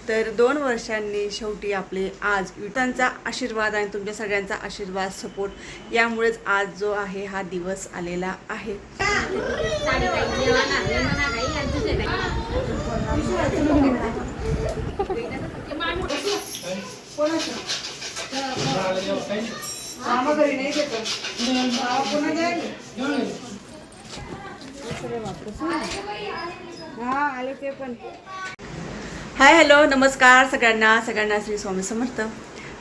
तर 2 वर्षांनी शेवटी आपले आज युटांचा आशीर्वाद आणि तुमच्या सगळ्यांचा आशीर्वाद सपोर्ट यामुळेच आज जो आहे हा दिवस आलेला आहे. हाय हॅलो नमस्कार सगळ्यांना श्री स्वामी समर्थ.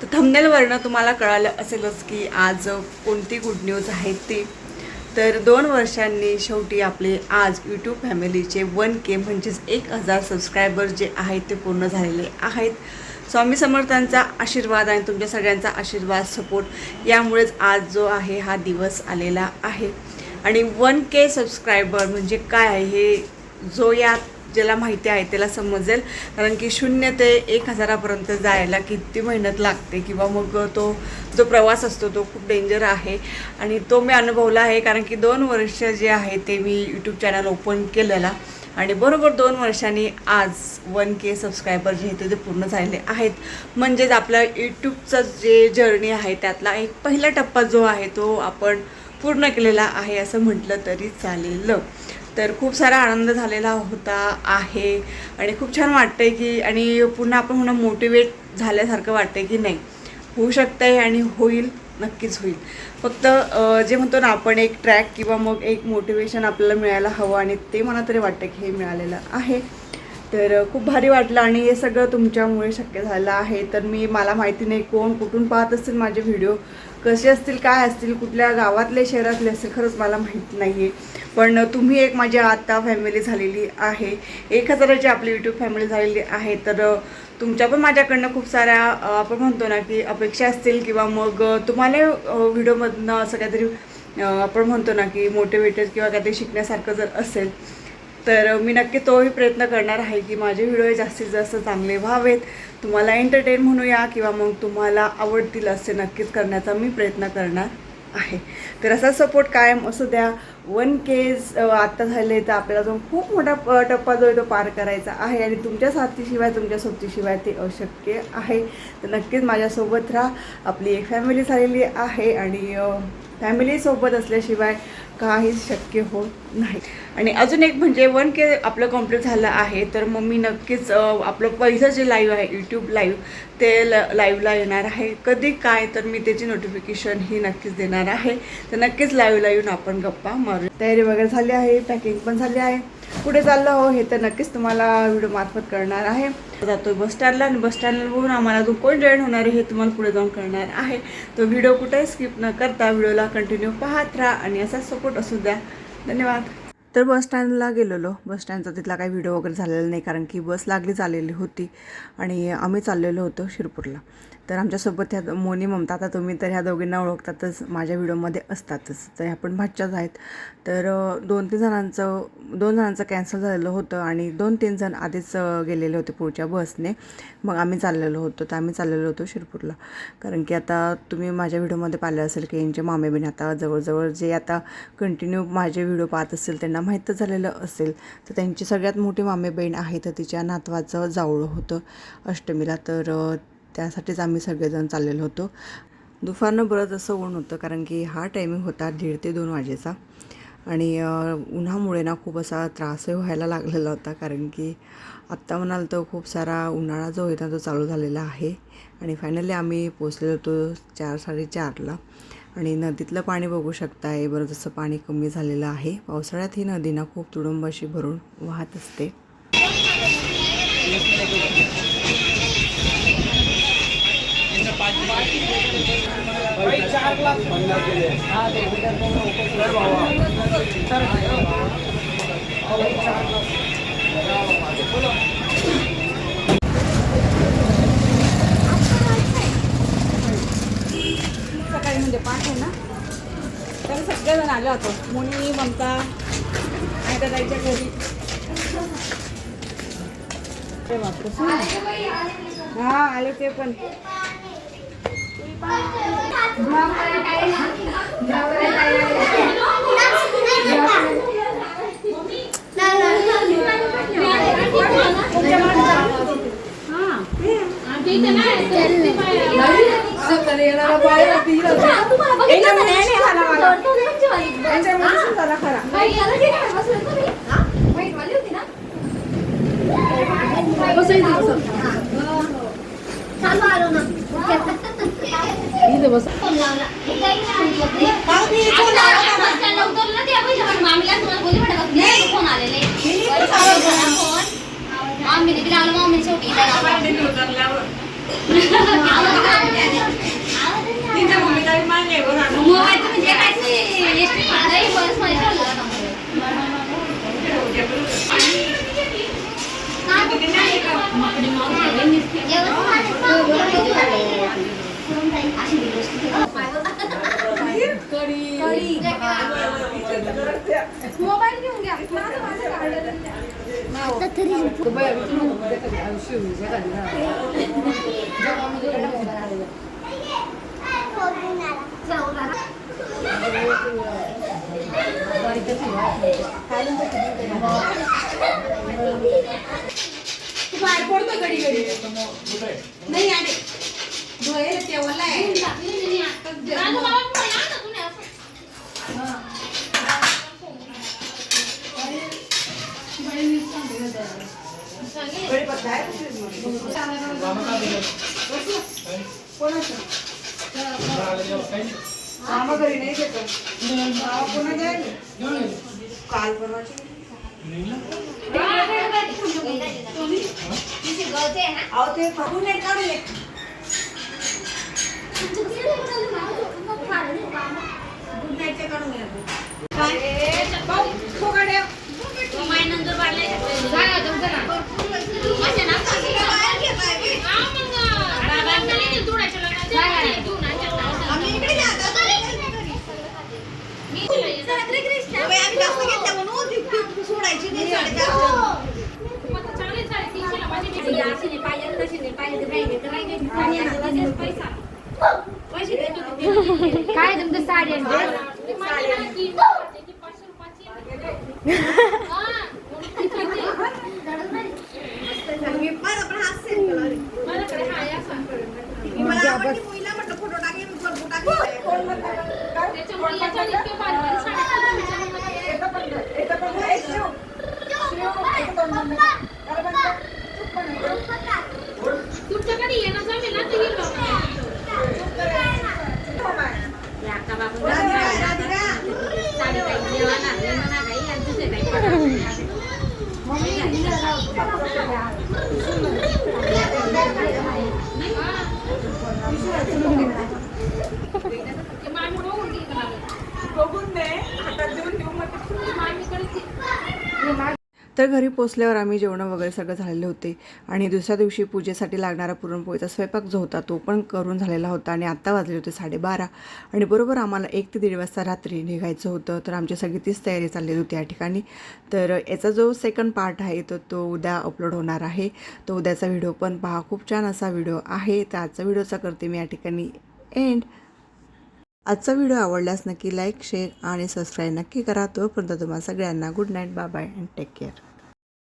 तर थंबनेलवरनं तुम्हाला कळालं असेलच की आज कोणती गुड न्यूज आहे ती. तर 2 वर्षांनी शेवटी आपले आज यूट्यूब फॅमिलीचे 1K म्हणजेच 1000 सबस्क्रायबर जे आहेत ते पूर्ण झालेले आहेत. स्वामी समर्थांचा आशीर्वाद आणि तुमच्या सगळ्यांचा आशीर्वाद सपोर्ट यामुळेच आज जो आहे हा दिवस आलेला आहे. आणि 1K सबस्क्रायबर म्हणजे काय आहे हे जो ज्याला माहिती आहे त्याला समजेल. कारण की 0 ते 1000पर्यंत जायला किती मेहनत लागते किंवा मग तो जो प्रवास असतो तो खूप डेंजर आहे आणि तो मी अनुभवला आहे. कारण की 2 वर्ष जे आहे ते मी यूट्यूब चॅनल ओपन केलेला आणि बरोबर 2 वर्षांनी आज 1K सबस्क्रायबर जे आहेत ते पूर्ण झालेले आहेत. म्हणजेच आपल्या यूट्यूबचं जे जर्नी आहे त्यातला एक पहिला टप्पा जो आहे तो आपण पूर्ण केलेला आहे असं म्हटलं तरी चालेल. तर खूप सारा आनंद झालेला होता आहे आणि खूप छान वाटतं आहे की आणि पुन्हा आपण पुन्हा मोटिवेट झाल्यासारखं वाटतं आहे की नाही होऊ शकतं आहे आणि होईल, नक्कीच होईल. फक्त जे म्हणतो ना आपण एक ट्रॅक किंवा मग एक मोटिवेशन आपल्याला मिळायला हवं आणि ते मला तरी वाटतं की हे मिळालेलं आहे. तर खूप भारी वाटलं आणि हे सगळं तुमच्यामुळे शक्य झालं आहे. तर मला माहिती नाही कोण कुठून पाहत असतील माझे व्हिडिओ, कसे असतील, काय असतील, कुठल्या गावातले शहरातले असतील, खरंच मला माहीत नाही आहे. पण तुम्ही एक माझी आता फॅमिली झालेली आहे. 1000ची आपली यूट्यूब फॅमिली झालेली आहे. तर तुमच्या पण माझ्याकडनं खूप साऱ्या आपण म्हणतो ना की अपेक्षा असतील किंवा मग तुम्हाला व्हिडिओमधनं असं काहीतरी आपण म्हणतो ना की मोटिवेटेड किंवा काहीतरी शिकण्यासारखं जर असेल तर मी नक्की तोही प्रयत्न करणार आहे की माझे व्हिडिओ जास्तीत जास्त चांगले व्हावेत, तुम्हाला एंटरटेन म्हणूया किंवा मग तुम्हाला आवडतील असे नक्कीच करण्याचा मी प्रयत्न करणार आहे. तर असा सपोर्ट कायम असू द्या. 1K आत्ता झाले तर आपल्याला जो खूप मोठा टप्पा जो आहे तो पार करायचा आहे आणि तुमच्या साथीशिवाय तुमच्या सोबतीशिवाय ते अशक्य आहे. तर नक्कीच माझ्यासोबत राहा. आपली एक फॅमिली झालेली आहे आणि फॅमिलीसोबत असल्याशिवाय काहीच शक्य होत नाही. आणि अजून एक म्हणजे 1K आपलं कंप्लीट झालं आहे तर मग मी नक्कीच आपलं पहिलं जे लाईव्ह आहे यूट्यूब लाईव्ह ते लाईव्हला येणार आहे. कधी काय तर मी त्याची नोटिफिकेशन ही नक्कीच देणार आहे. तर नक्कीच लाईव्हला येऊन आपण गप्पा मारू. तयारी वगैरे झाली आहे, पॅकिंग पण झाली आहे. पुढे चाललं हो हे तर नक्कीच तुम्हाला व्हिडिओ मार्फत करणार आहे. जातो बस स्टँडला आणि बस स्टँडला बघून आम्हाला अजून कोण जॉईन होणार आहे हे तुम्हाला पुढे जाऊन करणार आहे. तो व्हिडिओ कुठेही स्किप न करता व्हिडिओला कंटिन्यू पाहत राहा आणि असा सपोर्ट असू द्या. धन्यवाद. तर बस स्टँडला गेलेलो. बस स्टँडचा तिथला काही व्हिडिओ वगैरे झालेला नाही कारण की बस लागलीच आलेली होती आणि आम्ही चाललेलो होतो शिरपूरला. तर आमच्यासोबत ह्या मोनी ममता, आता तुम्ही तर ह्या दोघींना ओळखतातच, माझ्या व्हिडिओमध्ये असतातच. तर ह्या पण भाच्याच आहेत. तर 2-3 जणांचं कॅन्सल झालेलं होतं आणि 2-3 जण आधीच गेलेले होते पुढच्या बसने. मग आम्ही चाललेलो होतो. तर आम्ही चाललेलो होतो शिरपूरला. कारण की आता तुम्ही माझ्या व्हिडिओमध्ये पाहिलं असेल की यांचे मामेबहिणी आता जवळजवळ जे आता कंटिन्यू माझे व्हिडिओ पाहत असेल त्यांना माहीतच झालेलं असेल. तर त्यांची सगळ्यात मोठी मामेबहीण आहे तर तिच्या नातवाचं जावळं होतं अष्टमीला. तर त्यासाठीच आम्ही सगळेजण चाललेलो होतो. दुपारनं बरंच असं ऊन होतं कारण की हा टायमिंग होता 1:30 ते 2 वाजेचा आणि उन्हामुळे ना खूप असा त्रासही व्हायला लागलेला होता. कारण की आत्ता म्हणाल तर खूप सारा उन्हाळा जो होता तो चालू झालेला आहे. आणि फायनली आम्ही पोचलेलो होतो 4-4:30ला आणि नदीतलं पाणी बघू शकताय. बरंच असं पाणी कमी झालेलं आहे. पावसाळ्यात ही नदी ना खूप तुडुंब अशी भरून वाहत असते. सकाळी म्हणजे 5 आहे ना तर सगळेजण आले होतो. मोनी, ममता आणि त्या जायच्या घरी. हा आले ते पण. मोबाईल घेऊन घ्या बाहेर पडतो घडी घडी नाही आले धुवायला तेवढा मामा घरी नाही घेतो पुन्हा जाईल काल परवाची ते बघून नाही काढून गुड नाईटचे काढून काय तुमचं साडी तुमच्याकडे येणं जमेल ना तुम्ही तर घरी पोचल्यावर आम्ही जेवणं वगैरे सगळं झालेले होते आणि दुसऱ्या दिवशी पूजेसाठी लागणारा पुरणपोळीचा स्वयंपाक जो होता तो पण करून झालेला होता आणि आत्ता वाजले होते 12:30 आणि बरोबर आम्हाला 1 ते 1:30 वाजता रात्री निघायचं होतं. तर आमची सगळी तीच तयारी चाललेली होती या ठिकाणी. तर याचा जो सेकंड पार्ट आहे तो उद्या अपलोड होणार आहे. तो उद्याचा व्हिडिओ पण पहा, खूप छान असा व्हिडिओ आहे. तर आजचा व्हिडिओचा करते मी या ठिकाणी एंड. आजचा व्हिडिओ आवडल्यास नक्की लाईक, शेअर आणि सबस्क्राईब नक्की करा. तोपर्यंत तुम्हाला सगळ्यांना good night, bye bye and take care.